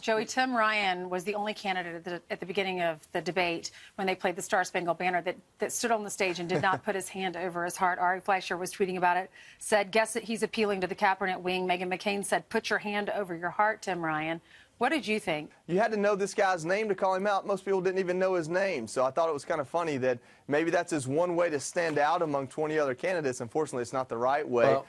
Joey, Tim Ryan was the only candidate at the beginning of the debate when they played the Star Spangled Banner that stood on the stage and did not put his hand over his heart. Ari Fleischer was tweeting about it, said, guess that he's appealing to the Kaepernick wing. Meghan McCain said, put your hand over your heart, Tim Ryan. What did you think? You had to know this guy's name to call him out. Most people didn't even know his name. So I thought it was kind of funny that maybe that's his one way to stand out among 20 other candidates. Unfortunately, it's not the right way. Well,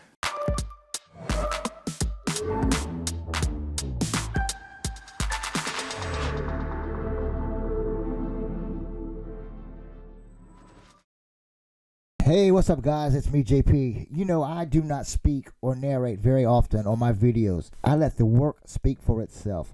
Hey, what's up, guys? It's me, JP. You know, I do not speak or narrate very often on my videos. I let the work speak for itself.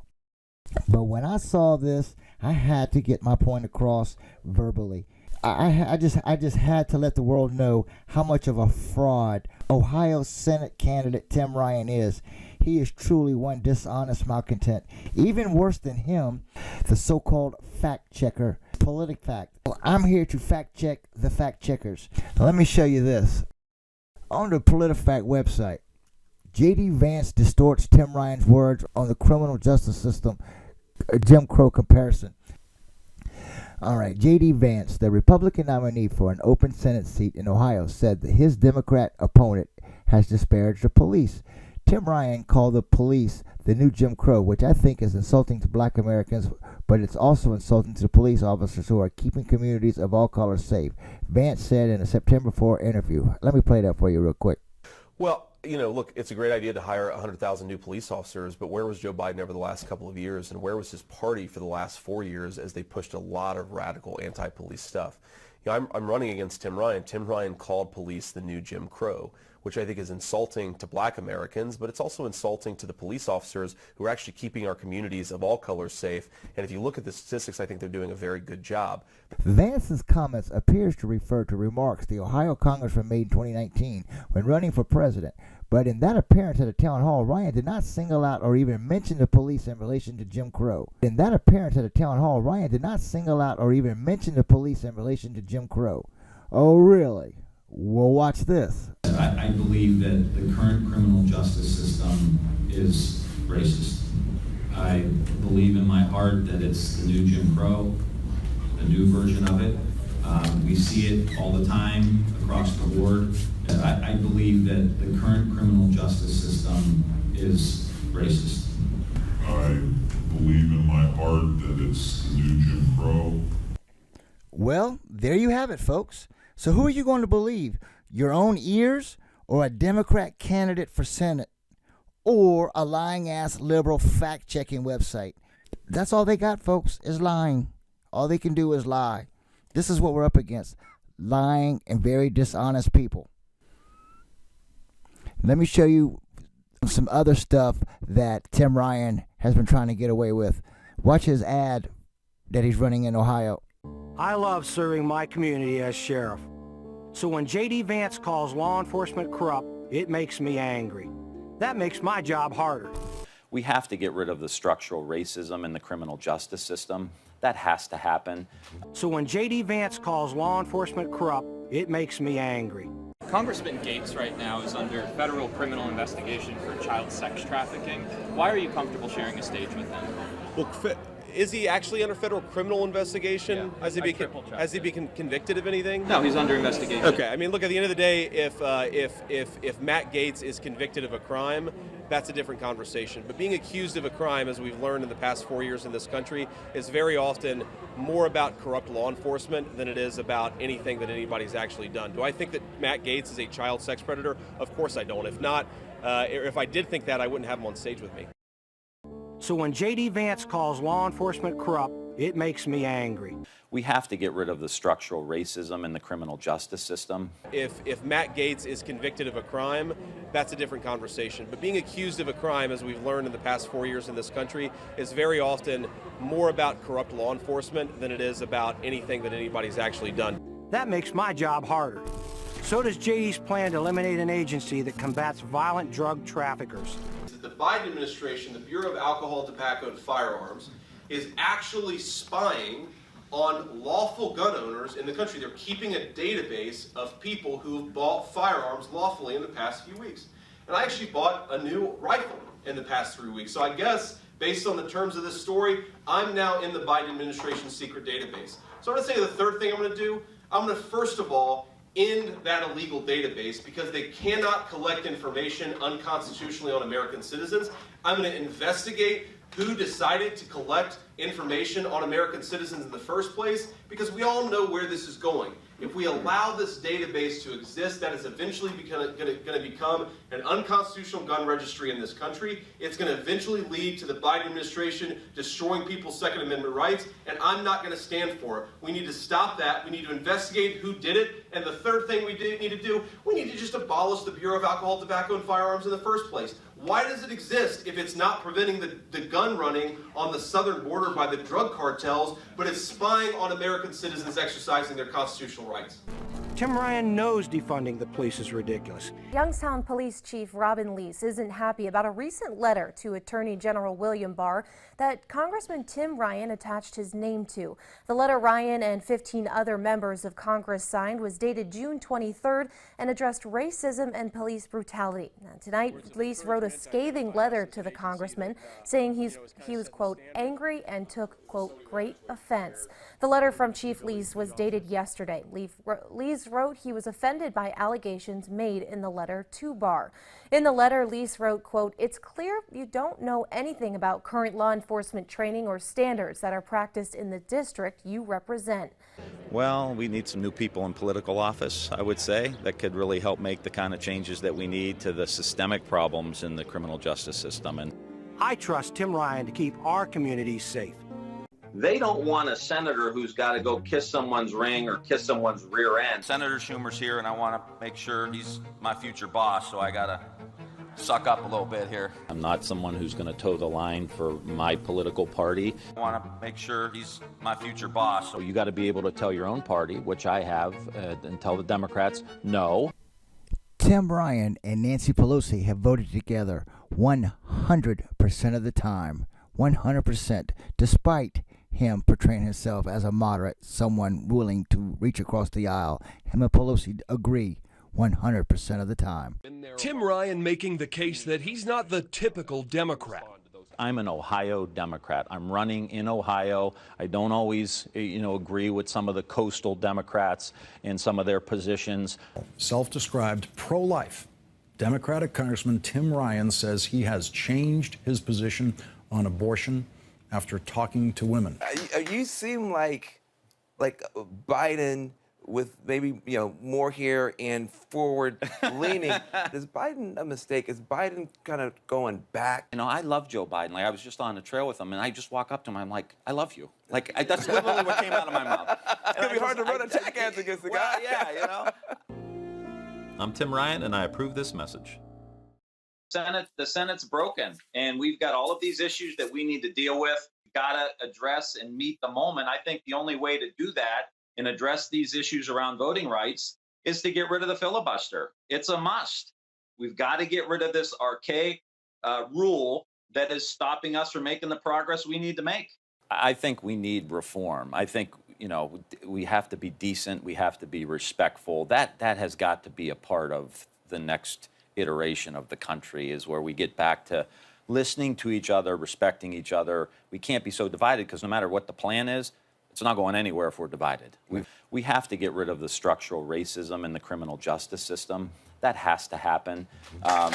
But when I saw this, I had to get my point across verbally. I just had to let the world know how much of a fraud Ohio Senate candidate Tim Ryan is. He is truly one dishonest malcontent. Even worse than him, the so-called fact checker, PolitiFact. Well, I'm here to fact check the fact checkers. Now, let me show you this. On the PolitiFact website, J.D. Vance distorts Tim Ryan's words on the criminal justice system, a Jim Crow comparison. All right, J.D. Vance, the Republican nominee for an open Senate seat in Ohio, said that his Democrat opponent has disparaged the police. Tim Ryan called the police the new Jim Crow, which I think is insulting to black Americans, but it's also insulting to the police officers who are keeping communities of all colors safe. Vance said in a September 4 interview. Let me play that for you real quick. Well, you know, look, it's a great idea to hire 100,000 new police officers, but where was Joe Biden over the last couple of years, and where was his party for the last 4 years as they pushed a lot of radical anti-police stuff? You know, I'm running against Tim Ryan. Tim Ryan called police the new Jim Crow, which I think is insulting to black Americans, but it's also insulting to the police officers who are actually keeping our communities of all colors safe. And if you look at the statistics, I think they're doing a very good job. Vance's comments appears to refer to remarks the Ohio congressman made in 2019 when running for president. But in that appearance at a town hall, Ryan did not single out or even mention the police in relation to Jim Crow. In that appearance at a town hall, Ryan did not single out or even mention the police in relation to Jim Crow. Oh, really? Well, watch this. I believe that the current criminal justice system is racist. I believe in my heart that it's the new Jim Crow, the new version of it. We see it all the time across the board. I believe that the current criminal justice system is racist. I believe in my heart that it's the new Jim Crow. Well, there you have it, folks. So who are you going to believe? Your own ears or a Democrat candidate for Senate or a lying-ass liberal fact-checking website? That's all they got, folks, is lying. All they can do is lie. This is what we're up against, lying and very dishonest people. Let me show you some other stuff that Tim Ryan has been trying to get away with. Watch his ad that he's running in Ohio. I love serving my community as sheriff. So when J.D. Vance calls law enforcement corrupt, it makes me angry. That makes my job harder. We have to get rid of the structural racism in the criminal justice system. That has to happen. So when J.D. Vance calls law enforcement corrupt, it makes me angry. Congressman Gates right now is under federal criminal investigation for child sex trafficking. Why are you comfortable sharing a stage with him? Well, is he actually under federal criminal investigation? Yeah, has he been convicted of anything? No, he's under investigation. Okay, I mean, look, at the end of the day, if Matt Gaetz is convicted of a crime, that's a different conversation. But being accused of a crime, as we've learned in the past 4 years in this country, is very often more about corrupt law enforcement than it is about anything that anybody's actually done. Do I think that Matt Gaetz is a child sex predator? Of course I don't. If not, if I did think that, I wouldn't have him on stage with me. So when J.D. Vance calls law enforcement corrupt, it makes me angry. We have to get rid of the structural racism in the criminal justice system. If Matt Gaetz is convicted of a crime, that's a different conversation. But being accused of a crime, as we've learned in the past 4 years in this country, is very often more about corrupt law enforcement than it is about anything that anybody's actually done. That makes my job harder. So does J.D.'s plan to eliminate an agency that combats violent drug traffickers. The Biden administration, the Bureau of Alcohol, Tobacco, and Firearms, is actually spying on lawful gun owners in the country. They're keeping a database of people who have bought firearms lawfully in the past few weeks. And I actually bought a new rifle in the past 3 weeks. So I guess based on the terms of this story, I'm now in the Biden administration's secret database. So I'm going to say the third thing I'm going to do. I'm going to first of all end that illegal database because they cannot collect information unconstitutionally on American citizens. I'm going to investigate who decided to collect information on American citizens in the first place, because we all know where this is going. If we allow this database to exist, that is eventually going to become an unconstitutional gun registry in this country. It's going to eventually lead to the Biden administration destroying people's Second Amendment rights, and I'm not going to stand for it. We need to stop that. We need to investigate who did it. And the third thing we need to do, we need to just abolish the Bureau of Alcohol, Tobacco, and Firearms in the first place. Why does it exist if it's not preventing the gun running on the southern border by the drug cartels, but it's spying on American citizens exercising their constitutional rights? Tim Ryan knows defunding the police is ridiculous. Youngstown Police Chief Robin Lease isn't happy about a recent letter to Attorney General William Barr that Congressman Tim Ryan attached his name to. The letter Ryan and 15 other members of Congress signed was dated June 23rd and addressed racism and police brutality. Now, tonight, Lease wrote a scathing letter to the congressman saying he was, quote, angry and took, quote, great offense. The letter from Chief Lease was dated yesterday. Lease wrote he was offended by allegations made in the letter to Barr. In the letter, Lease wrote, quote, it's clear you don't know anything about current law enforcement training or standards that are practiced in the district you represent. Well, we need some new people in political office, I would say, that could really help make the kind of changes that we need to the systemic problems in the criminal justice system. And I trust Tim Ryan to keep our communities safe. They don't want a senator who's got to go kiss someone's ring or kiss someone's rear end. Senator Schumer's here, and I want to make sure he's my future boss, so I got to suck up a little bit here. I'm not someone who's going to toe the line for my political party. I want to make sure he's my future boss. So you got to be able to tell your own party, which I have, and tell the Democrats, no. Tim Ryan and Nancy Pelosi have voted together 100% of the time. 100%, despite him portraying himself as a moderate, someone willing to reach across the aisle. Him and Pelosi agree 100% of the time. Tim Ryan making the case that he's not the typical Democrat. I'm an Ohio Democrat. I'm running in Ohio. I don't always, agree with some of the coastal Democrats and some of their positions. Self-described pro-life Democratic Congressman Tim Ryan says he has changed his position on abortion after talking to women. You seem like Biden with maybe more hair and forward leaning. Is Biden a mistake? Is Biden kind of going back? I love Joe Biden. Like, I was just on the trail with him, and I just walk up to him. I'm like, I love you. Like, that's literally what came out of my mouth. It's gonna be hard to run attack ads against the guy. Yeah, I'm Tim Ryan, and I approve this message. The Senate's broken, and we've got all of these issues that we need to deal with. We've got to address and meet the moment. I think the only way to do that and address these issues around voting rights is to get rid of the filibuster. It's a must. We've got to get rid of this archaic rule that is stopping us from making the progress we need to make. I think we need reform. I think, we have to be decent. We have to be respectful. That has got to be a part of the next iteration of the country, is where we get back to listening to each other, respecting each other. We can't be so divided, because no matter what the plan is, it's not going anywhere if we're divided. We have to get rid of the structural racism in the criminal justice system. That has to happen. I'm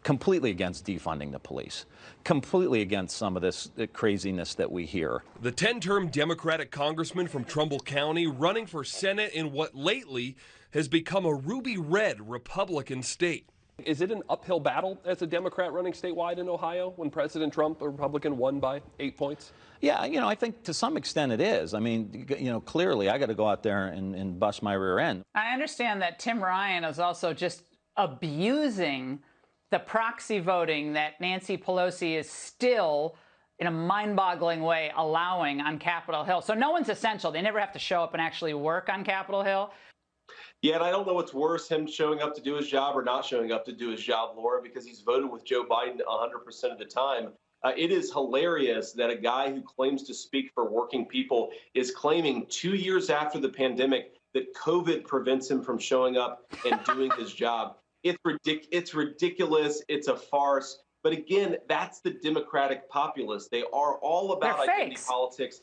completely against defunding the police. Completely against some of this craziness that we hear. The 10-term Democratic congressman from Trumbull County running for Senate in what lately has become a ruby red Republican state. Is it an uphill battle as a Democrat running statewide in Ohio when President Trump, a Republican, won by 8 points? Yeah, I think to some extent it is. I mean, clearly I got to go out there and bust my rear end. I understand that Tim Ryan is also just abusing the proxy voting that Nancy Pelosi is still, in a mind-boggling way, allowing on Capitol Hill. So no one's essential. They never have to show up and actually work on Capitol Hill. Yeah, and I don't know what's worse, him showing up to do his job or not showing up to do his job, Laura, because he's voted with Joe Biden 100% of the time. It is hilarious that a guy who claims to speak for working people is claiming 2 years after the pandemic that COVID prevents him from showing up and doing his job. It's ridiculous. It's a farce. But again, that's the Democratic populists. They are all about They're identity fakes. politics,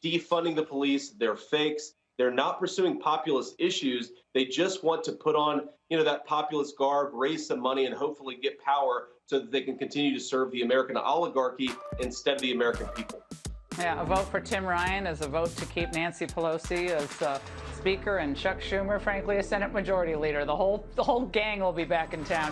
defunding the police. They're fakes. They're not pursuing populist issues. They just want to put on, that populist garb, raise some money, and hopefully get power so that they can continue to serve the American oligarchy instead of the American people. Yeah, a vote for Tim Ryan is a vote to keep Nancy Pelosi as Speaker and Chuck Schumer, frankly, a Senate Majority Leader. The whole gang will be back in town.